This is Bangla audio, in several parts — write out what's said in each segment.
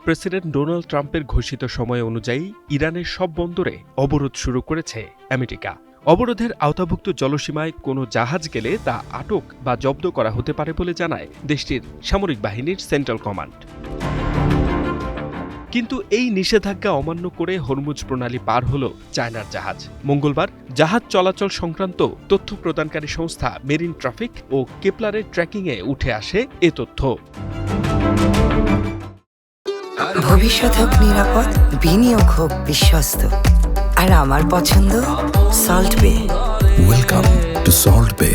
প্রেসিডেন্ট ডোনাল্ড ট্রাম্পের ঘোষিত সময় অনুযায়ী ইরানের সব বন্দরে অবরোধ শুরু করেছে আমেরিকা। অবরোধের আওতাভুক্ত জলসীমায় কোনো জাহাজ গেলে তা আটক বা জব্দ করা হতে পারে বলে জানায় দেশটির সামরিক বাহিনীর সেন্ট্রাল কমান্ড। কিন্তু এই নিষেধাজ্ঞা অমান্য করে হরমুজ প্রণালী পার হল চায়নার জাহাজ। মঙ্গলবার জাহাজ চলাচল সংক্রান্ত তথ্য প্রদানকারী সংস্থা মেরিন ট্রাফিক ও কেপলারের ট্র্যাকিংয়ে উঠে আসে এ তথ্য। ভবিষ্যৎ হোক নিরাপদ, বিনিয়োগ হোক বিশ্বস্ত, আর আমার পছন্দ সল্ট বে। ওয়েলকাম টু সল্ট বে।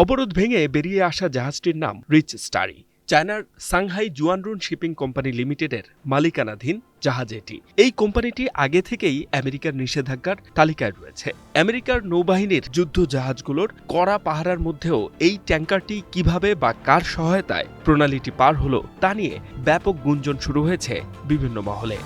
অবরোধ ভেঙে বেরিয়ে আসা জাহাজটির নাম রিচ স্টারি। চায়নার সাংহাই জুয়ানরুন শিপিং কোম্পানি লিমিটেডের মালিকানাধীন জাহাজ এটি। এই কোম্পানিটি আগে থেকেই আমেরিকার নিষেধাজ্ঞার তালিকায় রয়েছে। আমেরিকার নৌবাহিনীর যুদ্ধ জাহাজগুলোর কড়া পাহারার মধ্যেও এই ট্যাঙ্কারটি কিভাবে বা কার সহায়তায় প্রণালীটি পার হলো তা নিয়ে ব্যাপক গুঞ্জন শুরু হয়েছে বিভিন্ন মহলে।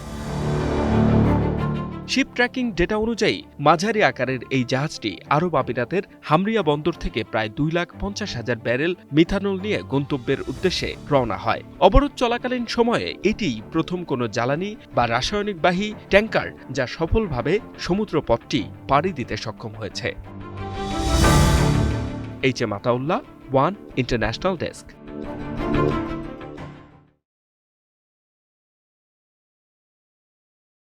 শিপ ট্র্যাকিং ডেটা অনুযায়ী মাঝারি আকারের এই জাহাজটি আরব আমিরাতের হামরিয়া বন্দর থেকে প্রায় 2,50,000 ব্যারেল মিথানল নিয়ে গন্তব্যের উদ্দেশ্যে রওনা হয়। অবরোধ চলাকালীন সময়ে এটিই প্রথম কোনো জ্বালানি বা রাসায়নিকবাহী ট্যাঙ্কার যা সফলভাবে সমুদ্রপথটি পাড়ি দিতে সক্ষম হয়েছে। H M Ataullah, one international desk.